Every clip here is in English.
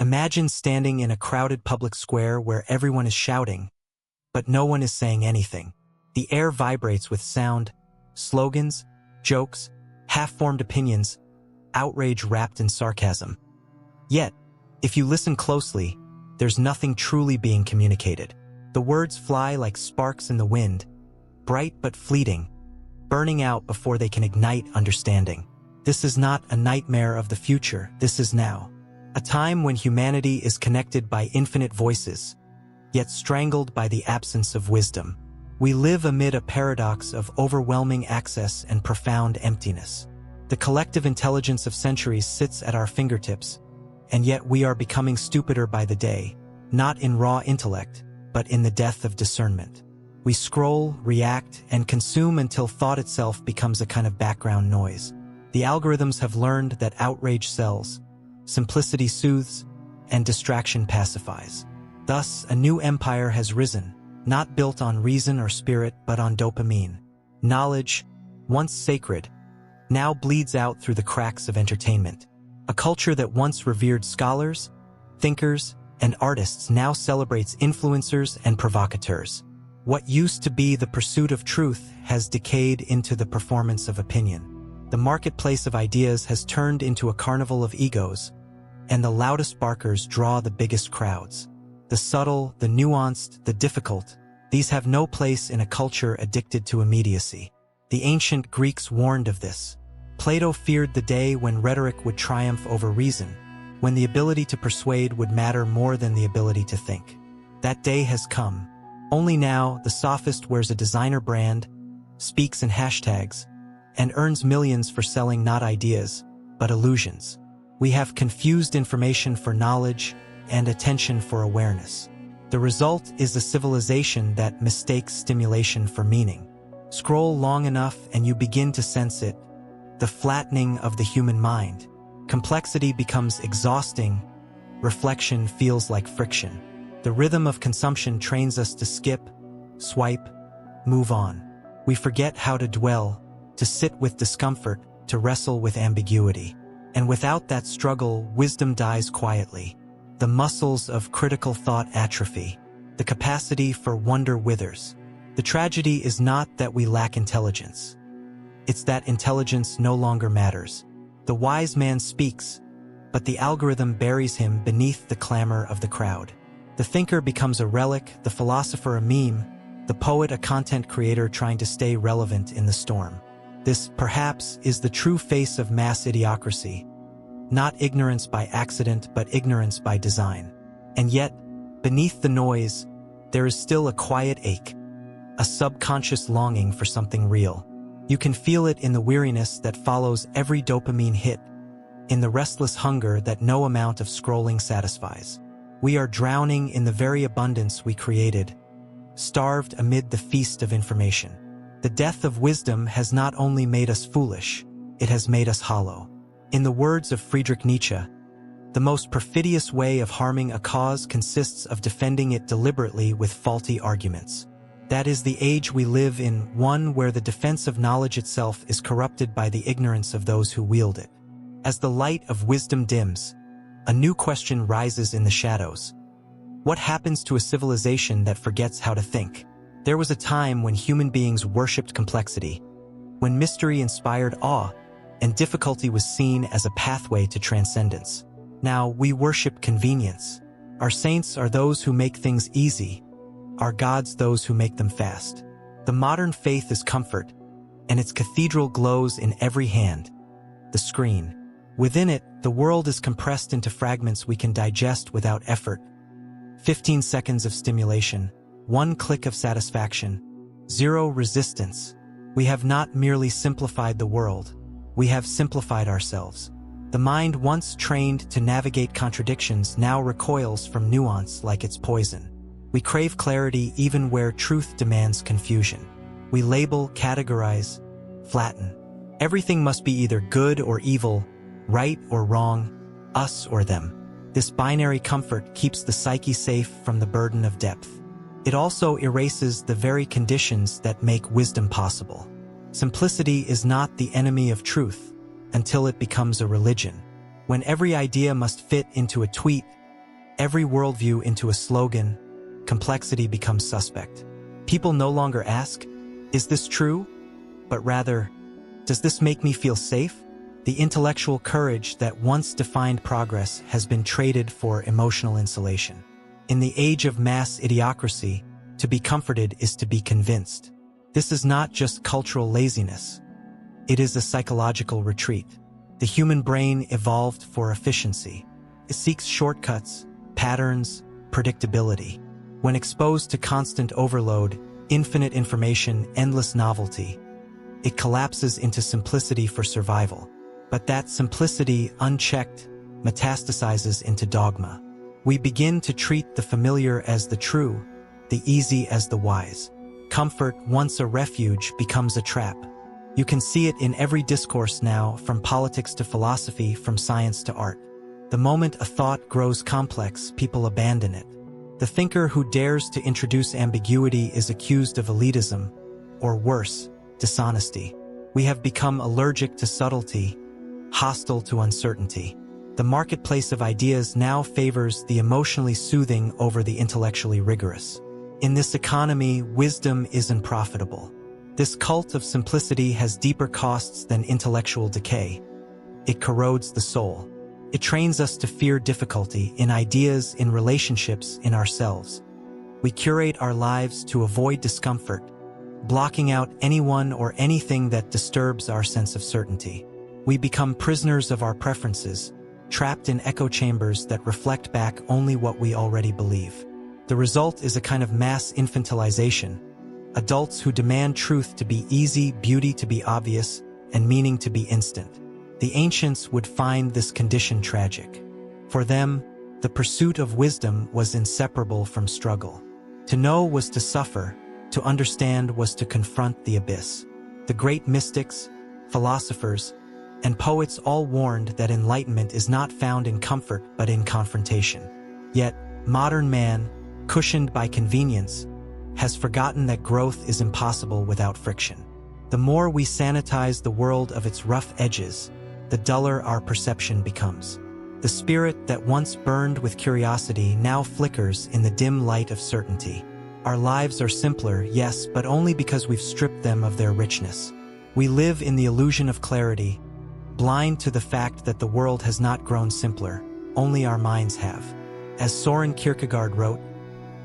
Imagine standing in a crowded public square where everyone is shouting, but no one is saying anything. The air vibrates with sound, slogans, jokes, half-formed opinions, outrage wrapped in sarcasm. Yet, if you listen closely, there's nothing truly being communicated. The words fly like sparks in the wind, bright but fleeting, burning out before they can ignite understanding. This is not a nightmare of the future, this is now. A time when humanity is connected by infinite voices, yet strangled by the absence of wisdom. We live amid a paradox of overwhelming access and profound emptiness. The collective intelligence of centuries sits at our fingertips, and yet we are becoming stupider by the day, not in raw intellect, but in the death of discernment. We scroll, react, and consume until thought itself becomes a kind of background noise. The algorithms have learned that outrage sells, simplicity soothes, and distraction pacifies. Thus, a new empire has risen, not built on reason or spirit, but on dopamine. Knowledge, once sacred, now bleeds out through the cracks of entertainment. A culture that once revered scholars, thinkers, and artists now celebrates influencers and provocateurs. What used to be the pursuit of truth has decayed into the performance of opinion. The marketplace of ideas has turned into a carnival of egos, and the loudest barkers draw the biggest crowds. The subtle, the nuanced, the difficult, these have no place in a culture addicted to immediacy. The ancient Greeks warned of this. Plato feared the day when rhetoric would triumph over reason, when the ability to persuade would matter more than the ability to think. That day has come. Only now, the sophist wears a designer brand, speaks in hashtags, and earns millions for selling not ideas, but illusions. We have confused information for knowledge and attention for awareness. The result is a civilization that mistakes stimulation for meaning. Scroll long enough and you begin to sense it, the flattening of the human mind. Complexity becomes exhausting, reflection feels like friction. The rhythm of consumption trains us to skip, swipe, move on. We forget how to dwell, to sit with discomfort, to wrestle with ambiguity. And without that struggle, wisdom dies quietly. The muscles of critical thought atrophy. The capacity for wonder withers. The tragedy is not that we lack intelligence. It's that intelligence no longer matters. The wise man speaks, but the algorithm buries him beneath the clamor of the crowd. The thinker becomes a relic, the philosopher a meme, the poet a content creator trying to stay relevant in the storm. This, perhaps, is the true face of mass idiocracy. Not ignorance by accident, but ignorance by design. And yet, beneath the noise, there is still a quiet ache, a subconscious longing for something real. You can feel it in the weariness that follows every dopamine hit, in the restless hunger that no amount of scrolling satisfies. We are drowning in the very abundance we created, starved amid the feast of information. The death of wisdom has not only made us foolish, it has made us hollow. In the words of Friedrich Nietzsche, the most perfidious way of harming a cause consists of defending it deliberately with faulty arguments. That is the age we live in, one where the defense of knowledge itself is corrupted by the ignorance of those who wield it. As the light of wisdom dims, a new question rises in the shadows. What happens to a civilization that forgets how to think? There was a time when human beings worshipped complexity, when mystery inspired awe, and difficulty was seen as a pathway to transcendence. Now we worship convenience. Our saints are those who make things easy, our gods those who make them fast. The modern faith is comfort, and its cathedral glows in every hand. The screen. Within it, the world is compressed into fragments we can digest without effort. 15 seconds of stimulation, 1 click of satisfaction, 0 resistance. We have not merely simplified the world, we have simplified ourselves. The mind once trained to navigate contradictions now recoils from nuance like it's poison. We crave clarity even where truth demands confusion. We label, categorize, flatten. Everything must be either good or evil, right or wrong, us or them. This binary comfort keeps the psyche safe from the burden of depth. It also erases the very conditions that make wisdom possible. Simplicity is not the enemy of truth until it becomes a religion. When every idea must fit into a tweet, every worldview into a slogan, complexity becomes suspect. People no longer ask, "Is this true?" but rather, "Does this make me feel safe?" The intellectual courage that once defined progress has been traded for emotional insulation. In the age of mass idiocracy, to be comforted is to be convinced. This is not just cultural laziness. It is a psychological retreat. The human brain evolved for efficiency. It seeks shortcuts, patterns, predictability. When exposed to constant overload, infinite information, endless novelty, it collapses into simplicity for survival. But that simplicity, unchecked, metastasizes into dogma. We begin to treat the familiar as the true, the easy as the wise. Comfort, once a refuge, becomes a trap. You can see it in every discourse now, from politics to philosophy, from science to art. The moment a thought grows complex, people abandon it. The thinker who dares to introduce ambiguity is accused of elitism, or worse, dishonesty. We have become allergic to subtlety, hostile to uncertainty. The marketplace of ideas now favors the emotionally soothing over the intellectually rigorous. In this economy, wisdom isn't profitable. This cult of simplicity has deeper costs than intellectual decay. It corrodes the soul. It trains us to fear difficulty in ideas, in relationships, in ourselves. We curate our lives to avoid discomfort, blocking out anyone or anything that disturbs our sense of certainty. We become prisoners of our preferences, trapped in echo chambers that reflect back only what we already believe. The result is a kind of mass infantilization. Adults who demand truth to be easy, beauty to be obvious, and meaning to be instant. The ancients would find this condition tragic. For them, the pursuit of wisdom was inseparable from struggle. To know was to suffer, to understand was to confront the abyss. The great mystics, philosophers, and poets all warned that enlightenment is not found in comfort but in confrontation. Yet, modern man, cushioned by convenience, has forgotten that growth is impossible without friction. The more we sanitize the world of its rough edges, the duller our perception becomes. The spirit that once burned with curiosity now flickers in the dim light of certainty. Our lives are simpler, yes, but only because we've stripped them of their richness. We live in the illusion of clarity, blind to the fact that the world has not grown simpler, only our minds have. As Soren Kierkegaard wrote,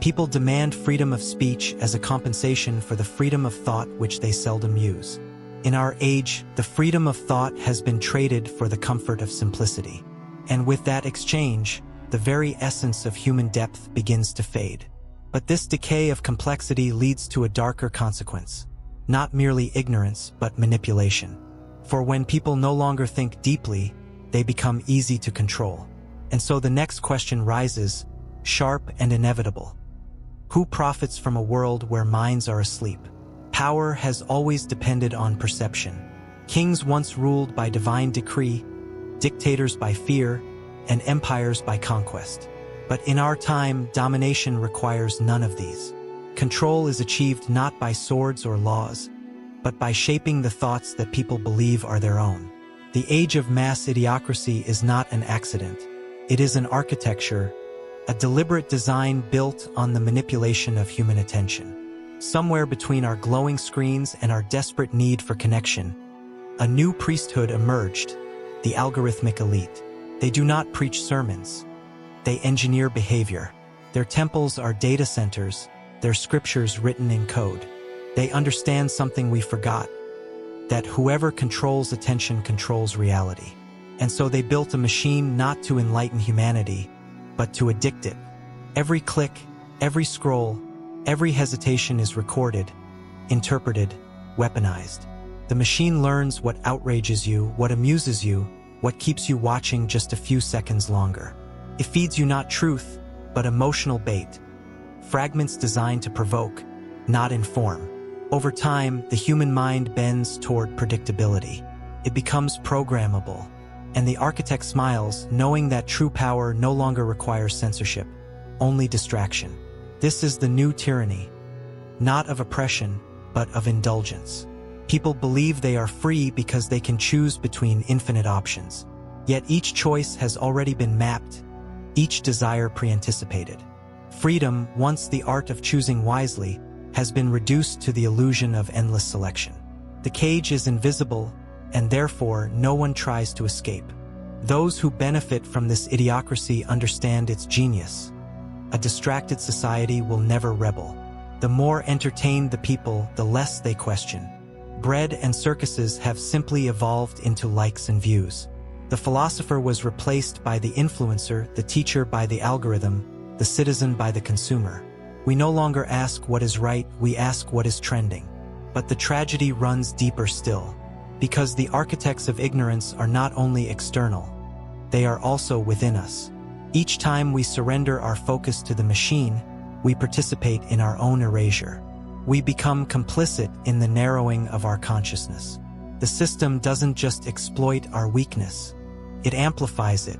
people demand freedom of speech as a compensation for the freedom of thought which they seldom use. In our age, the freedom of thought has been traded for the comfort of simplicity. And with that exchange, the very essence of human depth begins to fade. But this decay of complexity leads to a darker consequence. Not merely ignorance, but manipulation. For when people no longer think deeply, they become easy to control. And so the next question rises, sharp and inevitable. Who profits from a world where minds are asleep? Power has always depended on perception. Kings once ruled by divine decree, dictators by fear, and empires by conquest. But in our time, domination requires none of these. Control is achieved not by swords or laws, but by shaping the thoughts that people believe are their own. The age of mass idiocracy is not an accident. It is an architecture, a deliberate design built on the manipulation of human attention. Somewhere between our glowing screens and our desperate need for connection, a new priesthood emerged, the algorithmic elite. They do not preach sermons. They engineer behavior. Their temples are data centers, their scriptures written in code. They understand something we forgot, that whoever controls attention controls reality. And so they built a machine not to enlighten humanity, but to addict it. Every click, every scroll, every hesitation is recorded, interpreted, weaponized. The machine learns what outrages you, what amuses you, what keeps you watching just a few seconds longer. It feeds you not truth, but emotional bait, fragments designed to provoke, not inform. Over time, the human mind bends toward predictability. It becomes programmable, and the architect smiles, knowing that true power no longer requires censorship, only distraction. This is the new tyranny, not of oppression, but of indulgence. People believe they are free because they can choose between infinite options. Yet each choice has already been mapped, each desire pre-anticipated. Freedom, once the art of choosing wisely, has been reduced to the illusion of endless selection. The cage is invisible, and therefore no one tries to escape. Those who benefit from this idiocracy understand its genius. A distracted society will never rebel. The more entertained the people, the less they question. Bread and circuses have simply evolved into likes and views. The philosopher was replaced by the influencer, the teacher by the algorithm, the citizen by the consumer. We no longer ask what is right, we ask what is trending. But the tragedy runs deeper still, because the architects of ignorance are not only external, they are also within us. Each time we surrender our focus to the machine, we participate in our own erasure. We become complicit in the narrowing of our consciousness. The system doesn't just exploit our weakness, it amplifies it.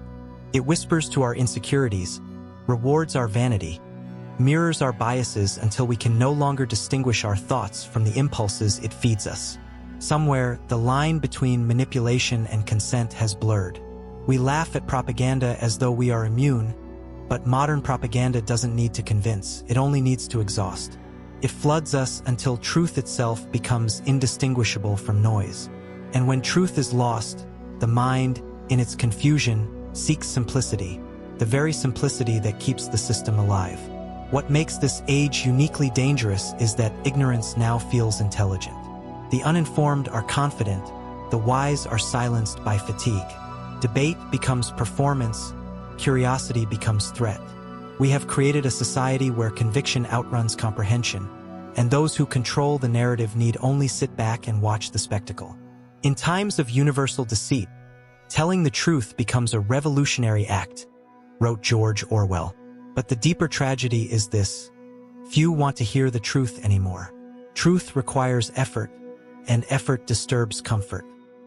It whispers to our insecurities, rewards our vanity, mirrors our biases until we can no longer distinguish our thoughts from the impulses it feeds us. Somewhere, the line between manipulation and consent has blurred. We laugh at propaganda as though we are immune, but modern propaganda doesn't need to convince, it only needs to exhaust. It floods us until truth itself becomes indistinguishable from noise. And when truth is lost, the mind, in its confusion, seeks simplicity, the very simplicity that keeps the system alive. What makes this age uniquely dangerous is that ignorance now feels intelligent. The uninformed are confident, the wise are silenced by fatigue. Debate becomes performance, curiosity becomes threat. We have created a society where conviction outruns comprehension, and those who control the narrative need only sit back and watch the spectacle. In times of universal deceit, telling the truth becomes a revolutionary act, wrote George Orwell. But the deeper tragedy is this: few want to hear the truth anymore. Truth requires effort, and effort disturbs comfort.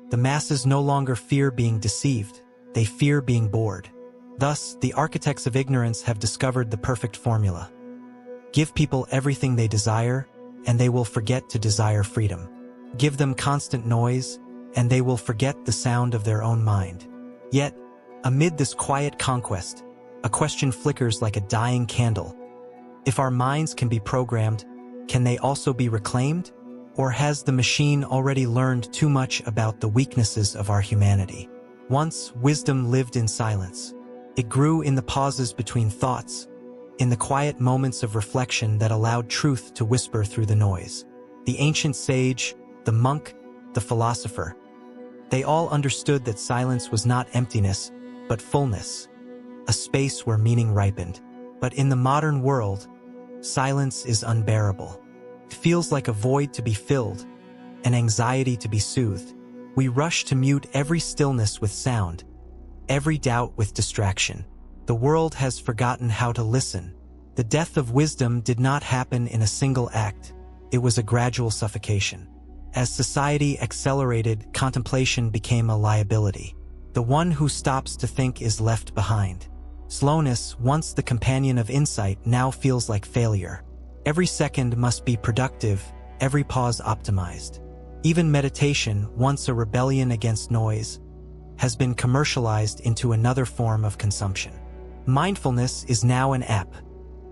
The masses no longer fear being deceived, they fear being bored. Thus, the architects of ignorance have discovered the perfect formula. Give people everything they desire, and they will forget to desire freedom. Give them constant noise, and they will forget the sound of their own mind. Yet, amid this quiet conquest, a question flickers like a dying candle. If our minds can be programmed, can they also be reclaimed? Or has the machine already learned too much about the weaknesses of our humanity? Once, wisdom lived in silence. It grew in the pauses between thoughts, in the quiet moments of reflection that allowed truth to whisper through the noise. The ancient sage, the monk, the philosopher, they all understood that silence was not emptiness, but fullness, a space where meaning ripened. But in the modern world, silence is unbearable. It feels like a void to be filled, an anxiety to be soothed. We rush to mute every stillness with sound, every doubt with distraction. The world has forgotten how to listen. The death of wisdom did not happen in a single act. It was a gradual suffocation. As society accelerated, contemplation became a liability. The one who stops to think is left behind. Slowness, once the companion of insight, now feels like failure. Every second must be productive, every pause optimized. Even meditation, once a rebellion against noise, has been commercialized into another form of consumption. Mindfulness is now an app.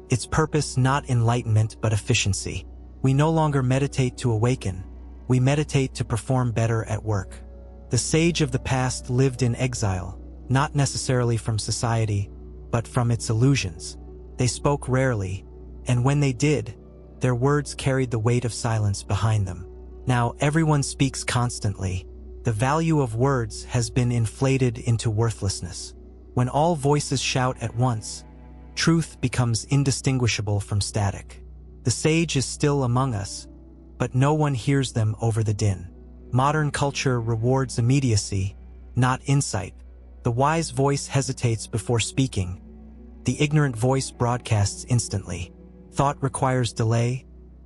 Its purpose not enlightenment but efficiency. We no longer meditate to awaken. We meditate to perform better at work. The sage of the past lived in exile, not necessarily from society, but from its illusions. They spoke rarely, and when they did, their words carried the weight of silence behind them. Now everyone speaks constantly. The value of words has been inflated into worthlessness. When all voices shout at once, truth becomes indistinguishable from static. The sage is still among us, but no one hears them over the din. Modern culture rewards immediacy, not insight. The wise voice hesitates before speaking. The ignorant voice broadcasts instantly. Thought requires delay,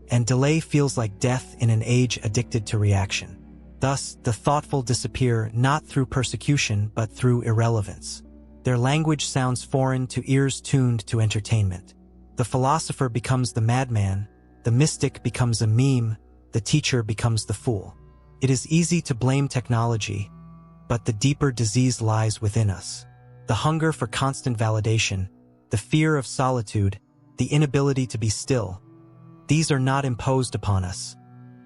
and delay feels like death in an age addicted to reaction. Thus, the thoughtful disappear not through persecution but through irrelevance. Their language sounds foreign to ears tuned to entertainment. The philosopher becomes the madman, the mystic becomes a meme, the teacher becomes the fool. It is easy to blame technology, but the deeper disease lies within us. The hunger for constant validation, the fear of solitude, the inability to be still. These are not imposed upon us.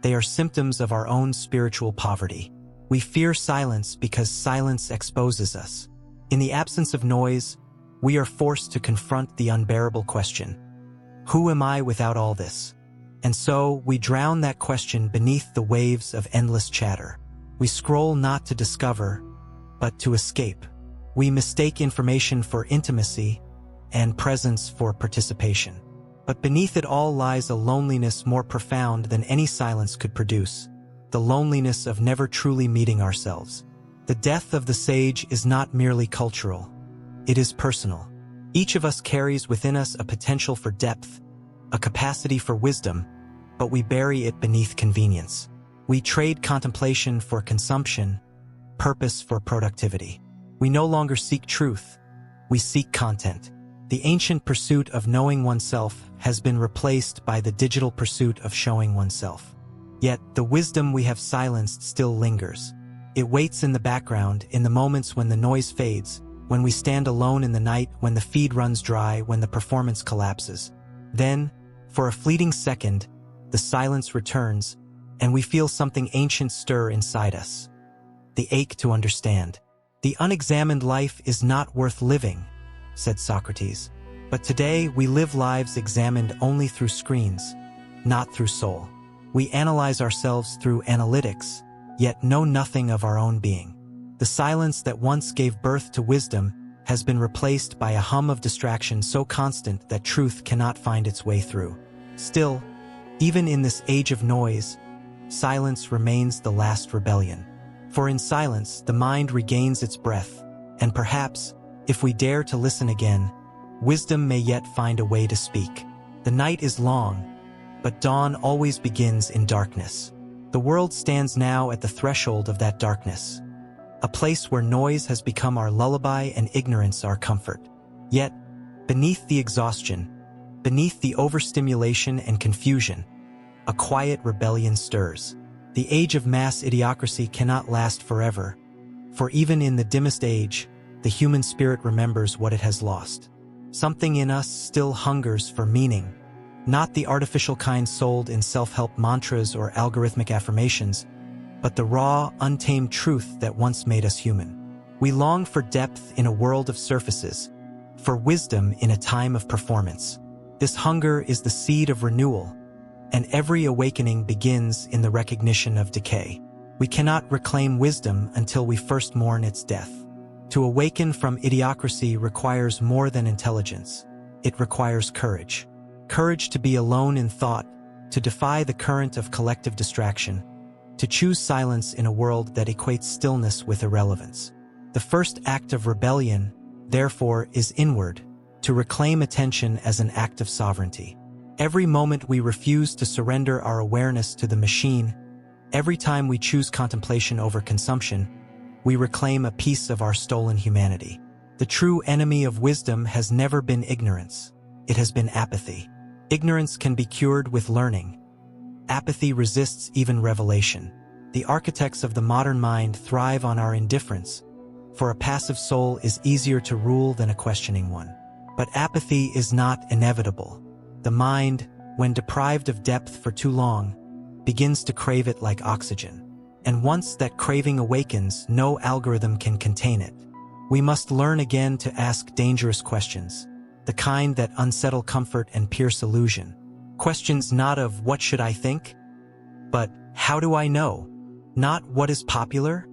They are symptoms of our own spiritual poverty. We fear silence because silence exposes us. In the absence of noise, we are forced to confront the unbearable question, who am I without all this? And so, we drown that question beneath the waves of endless chatter. We scroll not to discover, but to escape. We mistake information for intimacy and presence for participation. But beneath it all lies a loneliness more profound than any silence could produce, the loneliness of never truly meeting ourselves. The death of the sage is not merely cultural. It is personal. Each of us carries within us a potential for depth, a capacity for wisdom, but we bury it beneath convenience. We trade contemplation for consumption, purpose for productivity. We no longer seek truth, we seek content. The ancient pursuit of knowing oneself has been replaced by the digital pursuit of showing oneself. Yet, the wisdom we have silenced still lingers. It waits in the background, in the moments when the noise fades, when we stand alone in the night, when the feed runs dry, when the performance collapses. Then, for a fleeting second, the silence returns, and we feel something ancient stir inside us. The ache to understand. The unexamined life is not worth living, said Socrates. But today we live lives examined only through screens, not through soul. We analyze ourselves through analytics, yet know nothing of our own being. The silence that once gave birth to wisdom has been replaced by a hum of distraction so constant that truth cannot find its way through. Still, even in this age of noise, silence remains the last rebellion. For in silence, the mind regains its breath, and perhaps, if we dare to listen again, wisdom may yet find a way to speak. The night is long, but dawn always begins in darkness. The world stands now at the threshold of that darkness, a place where noise has become our lullaby and ignorance our comfort. Yet, beneath the exhaustion, beneath the overstimulation and confusion, a quiet rebellion stirs. The age of mass idiocracy cannot last forever, for even in the dimmest age, the human spirit remembers what it has lost. Something in us still hungers for meaning, not the artificial kind sold in self-help mantras or algorithmic affirmations, but the raw, untamed truth that once made us human. We long for depth in a world of surfaces, for wisdom in a time of performance. This hunger is the seed of renewal, and every awakening begins in the recognition of decay. We cannot reclaim wisdom until we first mourn its death. To awaken from idiocracy requires more than intelligence. It requires courage. Courage to be alone in thought, to defy the current of collective distraction, to choose silence in a world that equates stillness with irrelevance. The first act of rebellion, therefore, is inward, to reclaim attention as an act of sovereignty. Every moment we refuse to surrender our awareness to the machine, every time we choose contemplation over consumption, we reclaim a piece of our stolen humanity. The true enemy of wisdom has never been ignorance. It has been apathy. Ignorance can be cured with learning. Apathy resists even revelation. The architects of the modern mind thrive on our indifference, for a passive soul is easier to rule than a questioning one. But apathy is not inevitable. The mind, when deprived of depth for too long, begins to crave it like oxygen. And once that craving awakens, no algorithm can contain it. We must learn again to ask dangerous questions, the kind that unsettle comfort and pierce illusion. Questions not of what should I think, but how do I know? Not what is popular,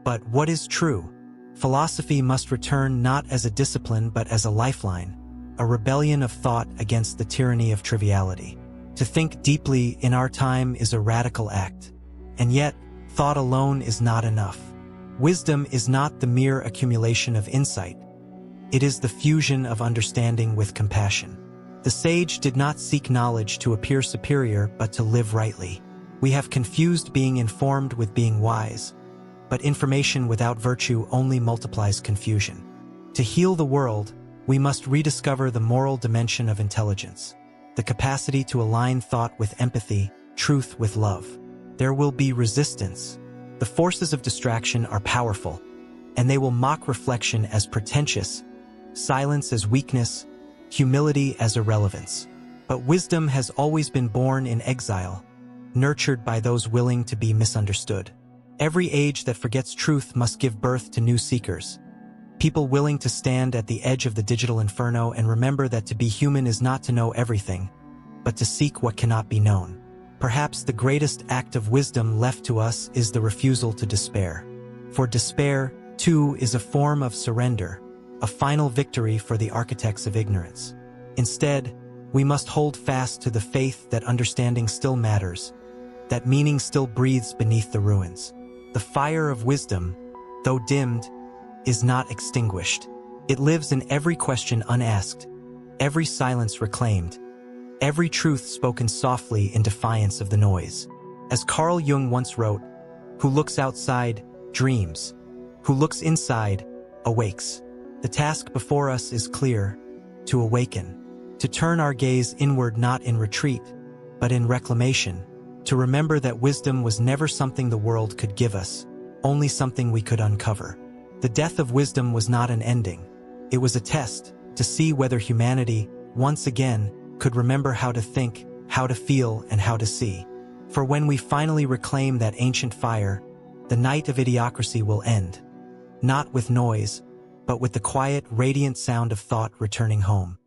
but what is true. Philosophy must return not as a discipline but as a lifeline, a rebellion of thought against the tyranny of triviality. To think deeply in our time is a radical act, and yet thought alone is not enough. Wisdom is not the mere accumulation of insight. It is the fusion of understanding with compassion. The sage did not seek knowledge to appear superior, but to live rightly. We have confused being informed with being wise, but information without virtue only multiplies confusion. To heal the world, we must rediscover the moral dimension of intelligence, the capacity to align thought with empathy, truth with love. There will be resistance. The forces of distraction are powerful, and they will mock reflection as pretentious, silence as weakness, humility as irrelevance. But wisdom has always been born in exile, nurtured by those willing to be misunderstood. Every age that forgets truth must give birth to new seekers, people willing to stand at the edge of the digital inferno and remember that to be human is not to know everything, but to seek what cannot be known. Perhaps the greatest act of wisdom left to us is the refusal to despair. For despair, too, is a form of surrender, a final victory for the architects of ignorance. Instead, we must hold fast to the faith that understanding still matters, that meaning still breathes beneath the ruins. The fire of wisdom, though dimmed, is not extinguished. It lives in every question unasked, every silence reclaimed, every truth spoken softly in defiance of the noise. As Carl Jung once wrote, "Who looks outside, dreams. Who looks inside, awakes." The task before us is clear: to awaken, to turn our gaze inward not in retreat, but in reclamation, to remember that wisdom was never something the world could give us, only something we could uncover. The death of wisdom was not an ending. It was a test to see whether humanity, once again, could remember how to think, how to feel, and how to see. For when we finally reclaim that ancient fire, the night of idiocracy will end. Not with noise, but with the quiet, radiant sound of thought returning home.